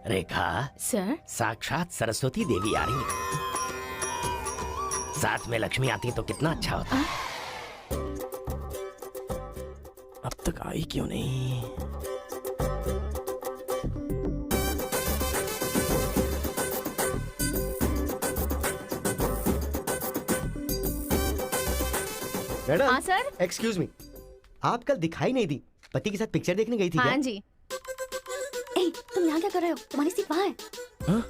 रेखा sir, साक्षात सरस्वती देवी आ रही है। साथ में लक्ष्मी आती तो कितना अच्छा होता। अब तक आई क्यों नहीं? मैडम। हाँ सर। एक्सक्यूज मी, आप कल दिखाई नहीं दी। पति के साथ पिक्चर देखने गई थी हाँ क्या? जी। ए, तुम यहाँ क्या कर रहे हो? तुम्हारी सीट वहाँ है। हाँ?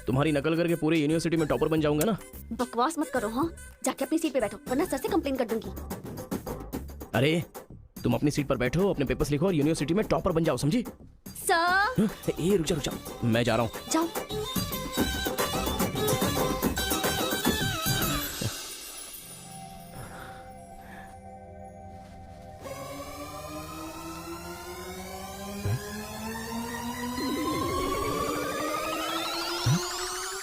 तुम्हारी नकल करके पूरी यूनिवर्सिटी में टॉपर बन जाऊंगा ना। बकवास मत करो। हाँ, जाके अपनी सीट पे बैठो वरना सर से कंप्लेन कर दूंगी। अरे तुम अपनी सीट पर बैठो, अपने पेपर्स लिखो और यूनिवर्सिटी में टॉपर बन जाओ, समझी? सर। ए रुक जा, मैं जा रहा हूँ। जाओ।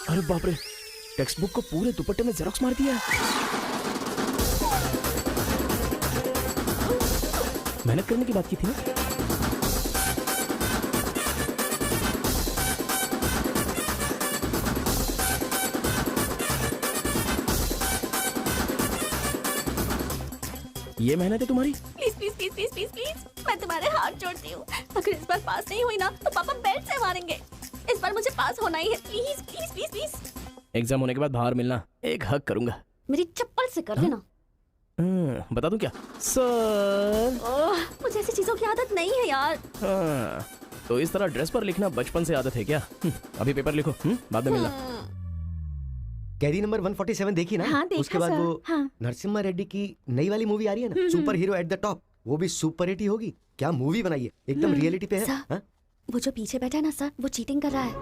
अरे बाप रे, टेक्स्ट बुक को पूरे दुपट्टे में जेरोक्स मार दिया। मेहनत करने की बात की थी ना। ये मेहनत है तुम्हारी? Please please please please please please, मैं तुम्हारे हाथ जोड़ती हूँ। अगर इस बार पास नहीं हुई ना तो पापा बेल्ट से मारेंगे। इस बार मुझे पास होना ही है। Please please please please. Exam होने के बाद बाहर मिलना, एक हक करूंगा। मेरी चप्पल से कर लेना। बता दूं क्या? सर। मुझे ऐसी चीजों की आदत नहीं है यार। तो इस तरह ड्रेस पर लिखना बचपन से आदत है क्या? अभी पेपर लिखो, बाद में मिलना। कैदी नंबर 147 देखी ना? हाँ, देखा उसके बाद सर। वो हाँ। नरसिम्हा रेड्डी की नई वाली मूवी आ रही है ना, super hero at the top. वो भी सुपर हिट ही होगी। क्या मूवी बनाई है, एकदम रियलिटी पे है। सर, हाँ? वो जो पीछे बैठा है ना सर, वो चीटिंग कर रहा है।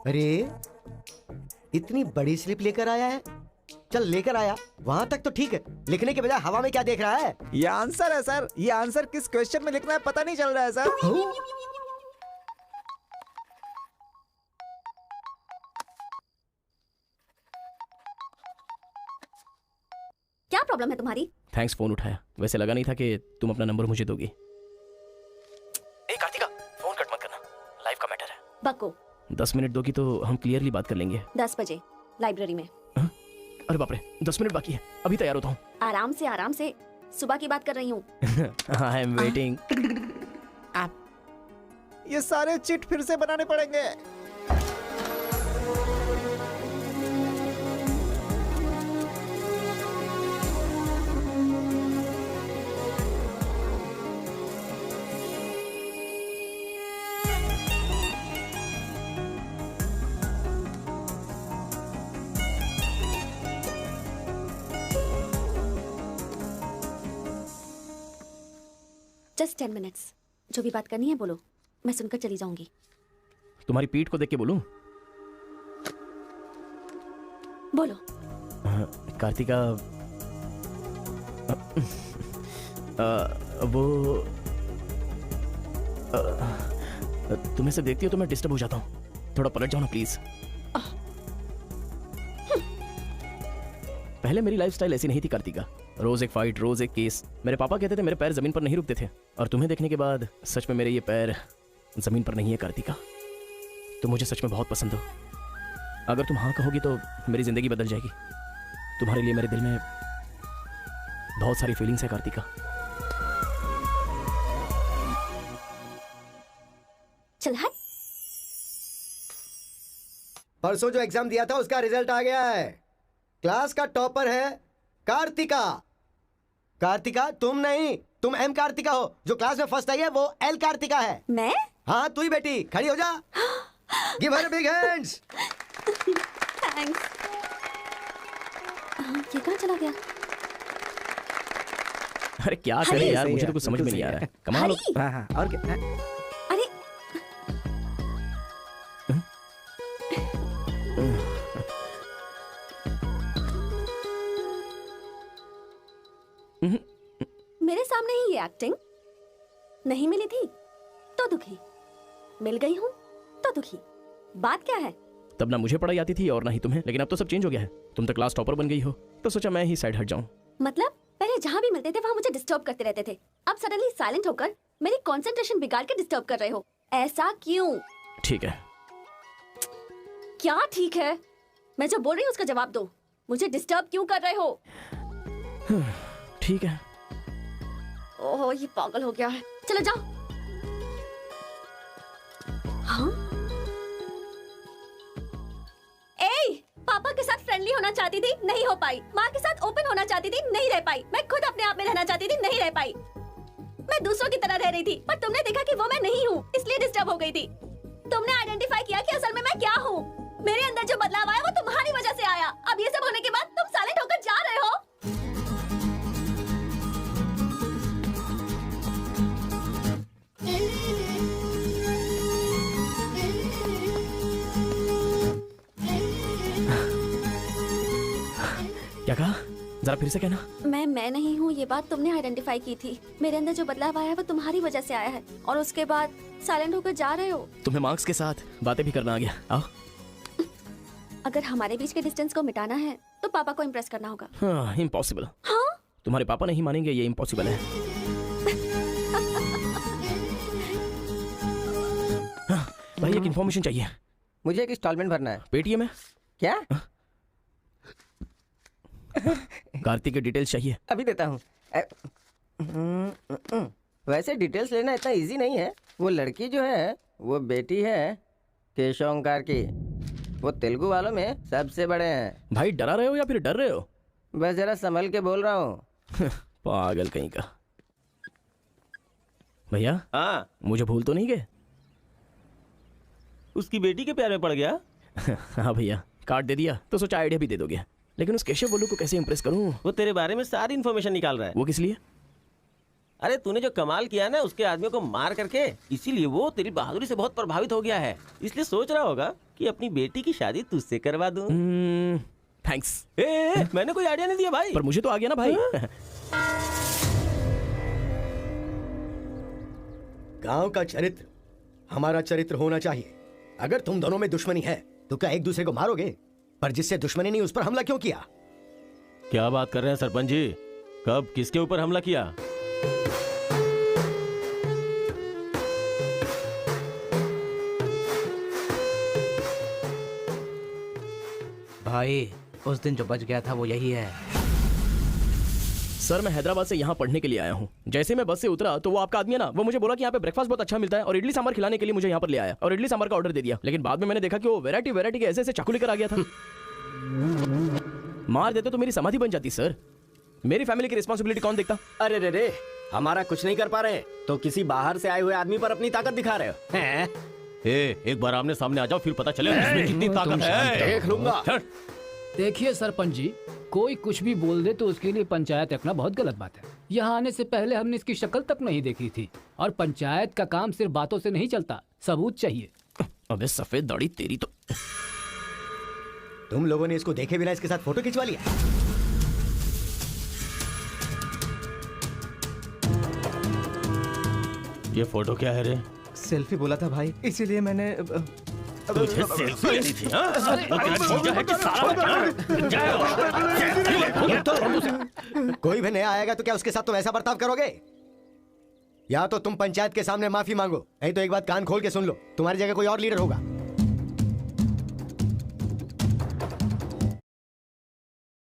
अरे इतनी बड़ी स्लिप लेकर आया है। चल लेकर आया, वहाँ तक तो ठीक है। लिखने के बजाय हवा में क्या देख रहा है? ये आंसर है सर। ये आंसर किस क्वेश्चन में लिखना है पता नहीं चल रहा है सर। क्या प्रॉब्लम है तुम्हारी? थैंक्स फोन उठाया। वैसे लगा नहीं था कि तुम अपना नंबर मुझे दोगी। ए कार्तिका, फोन कट मत करना, लाइफ का मैटर है। बको। 10 मिनट दोगी तो हम क्लियरली बात कर लेंगे। 10 बजे लाइब्रेरी में। अरे बाप रे, 10 मिनट बाकी है, अभी तैयार होता हूँ। आराम से सुबह की बात कर रही हूँ। I am waiting. ये सारे चिट फिर से बनाने पड़ेंगे। Just 10 minutes. जो भी बात करनी है बोलो, मैं सुनकर चली जाऊंगी। तुम्हारी पीठ को देख के बोलूं? बोलो। कार्तिका, वो तुम्हें से देखती हो तो मैं डिस्टर्ब हो जाता हूँ। थोड़ा पलट जाओ ना प्लीज। पहले मेरी लाइफस्टाइल ऐसी नहीं थी कार्तिका। रोज एक फाइट, रोज एक केस। मेरे पापा कहते थे मेरे पैर जमीन पर नहीं रुकते थे, और तुम्हें देखने के बाद सच में मेरे ये पैर जमीन पर नहीं है कार्तिका। तुम मुझे सच में बहुत पसंद हो। अगर तुम हाँ कहोगी तो मेरी जिंदगी बदल जाएगी। तुम्हारे लिए मेरे दिल में बहुत सारी फीलिंग्स है कार्तिका। चल हट। परसों जो एग्जाम दिया था उसका रिजल्ट आ गया है। क्लास का टॉपर है कार्तिका। कार्तिका तुम नहीं, तुम एम कार्तिका हो। जो क्लास में फर्स्ट आई है वो एल कार्तिका है। मैं? हाँ तू ही बेटी, खड़ी हो जा। Give her big hands. Thanks. ये कहाँ चला गया? अरे क्या करे यार, मुझे तो कुछ समझ में नहीं आ रहा है। कमाल हो। हाँ हाँ, और क्या? अरे मेरे सामने ही ये एक्टिंग नहीं मिली थी तो तो दुखी, मिल गई हूँ तो दुखी। बात क्या है? तब ना मुझे पढ़ाई आती थी और ना ही तुम्हें, लेकिन अब तो सब चेंज हो गया है। तुम तो क्लास टॉपर बन गई हो, तो सोचा मैं ही साइड हट जाऊं। मतलब पहले जहाँ भी मिलते थे वहाँ मुझे डिस्टर्ब करते रहते थे, अब सडनली साइलेंट होकर मेरी कंसंट्रेशन बिगाड़ के डिस्टर्ब कर रहे हो। ऐसा क्यों? ठीक है, क्या ठीक है? मैं जो बोल रही हूँ उसका जवाब दो। मुझे डिस्टर्ब क्यों कर रहे हो? ठीक है। ओहो, ये पागल हो गया है। चलो जाओ। हाँ? ए, पापा के साथ फ्रेंडली होना चाहती थी, नहीं हो पाई। माँ के साथ ओपन होना चाहती थी, नहीं रह पाई। मैं खुद अपने आप में रहना चाहती थी, नहीं रह पाई। मैं दूसरों की तरह रह रही थी, पर तुमने देखा कि वो मैं नहीं हूँ, इसलिए डिस्टर्ब हो गई थी। तुमने आइडेंटिफाई किया कि असल में मैं क्या हूँ। मेरे अंदर जो बदलाव आया वो तुम्हारी वजह से आया। अब ये सब होने के बाद तुम साइलेंट होकर जा रहे हो। क्या कहा? जरा फिर से कहना। मैं नहीं हूँ, ये बात तुमने आइडेंटिफाई की थी। मेरे अंदर जो बदलाव आया है वो तुम्हारी वजह से आया है, और उसके बाद साइलेंट होकर जा रहे हो। तुम्हें मार्क्स के साथ बातें भी करना आ गया। आओ। अगर हमारे बीच के डिस्टेंस को मिटाना है तो पापा को इम्प्रेस करना होगा। हाँ, इम्पॉसिबल। हाँ? तुम्हारे पापा नहीं मानेंगे, ये इम्पॉसिबल है। हाँ, भाई एक इन्फॉर्मेशन चाहिए। मुझे एक इंस्टॉलमेंट भरना है। पेटीएम है क्या? कार्तिक की डिटेल्स चाहिए। अभी देता हूँ। वैसे डिटेल्स लेना इतना इजी नहीं है। वो लड़की जो है वो बेटी है केशव ओंकार की। वो तेलुगु वालों में सबसे बड़े हैं। भाई डरा रहे हो या फिर डर रहे हो? बस जरा संभल के बोल रहा हूँ। पागल कहीं का। भैया, हाँ, मुझे भूल तो नहीं गए? उसकी बेटी के प्यार में पड़ गया। हाँ भैया, कार्ड दे दिया तो सोचा आइडिया भी दे दोगे। लेकिन उस केशव बोलू को कैसे इंप्रेस करूं? वो तेरे बारे में सारी इन्फॉर्मेशन निकाल रहा है। वो किस लिए? अरे तूने जो कमाल किया ना उसके आदमियों को मार करके, इसीलिए वो तेरी बहादुरी से बहुत प्रभावित हो गया है। इसलिए सोच रहा होगा कि अपनी बेटी की शादी तुझसे करवा दूं। थैंक्स। मैंने कोई आइडिया नहीं दिया भाई। पर मुझे तो आ गया ना भाई। गांव का चरित्र हमारा चरित्र होना चाहिए। अगर तुम दोनों में दुश्मनी है तो क्या एक दूसरे को मारोगे? पर जिससे दुश्मनी नहीं उस पर हमला क्यों किया? क्या बात कर रहे हैं सरपंच जी? कब किसके ऊपर हमला किया? भाई उस दिन जो बच गया था वो यही है। सर, मैं हैदराबाद से यहाँ पढ़ने के लिए आया हूँ। जैसे मैं बस से उतरा तो वो आपका आदमी है ना, वो मुझे बोला कि यहाँ पे ब्रेकफास्ट बहुत अच्छा मिलता है और इडली सांभर खिलाने के लिए मुझे यहाँ पर ले आया और इडली सांभर का ऑर्डर दे दिया। लेकिन बाद में मैंने देखा कि वो वैरायटी के ऐसे चाकू लेकर आ गया था। मार देते तो मेरी समाधि बन जाती। सर, मेरी फैमिली की रिस्पॉन्सिबिलिटी कौन देखता? अरे रे रे, हमारा कुछ नहीं कर पा रहे तो किसी बाहर से आए हुए आदमी पर अपनी ताकत दिखा रहे हो हैं? एक बार आमने सामने आ जाओ, फिर पता चले इसमें कितनी ताकत है। देख लूंगा। देखिए सरपंच जी, कोई कुछ भी बोल दे तो उसके लिए पंचायत रखना बहुत गलत बात है। यहाँ आने से पहले हमने इसकी शक्ल तक नहीं देखी थी, और पंचायत का काम सिर्फ बातों से नहीं चलता, सबूत चाहिए। अबे सफेद दाढ़ी तेरी तो। तुम लोगों ने इसको देखे बिना इसके साथ फोटो खिंचवा लिया। ये फोटो क्या है रे? सेल्फी बोला था भाई, इसीलिए मैंने तुझे सेल्फी लेनी थी, हाँ? वो तेरा जीजा है कि साला कोई भी नया आएगा तो क्या उसके साथ तुम ऐसा बर्ताव करोगे? या तो तुम पंचायत के सामने माफी मांगो, नहीं तो एक बात कान खोल के सुन लो, तुम्हारी जगह कोई और लीडर होगा।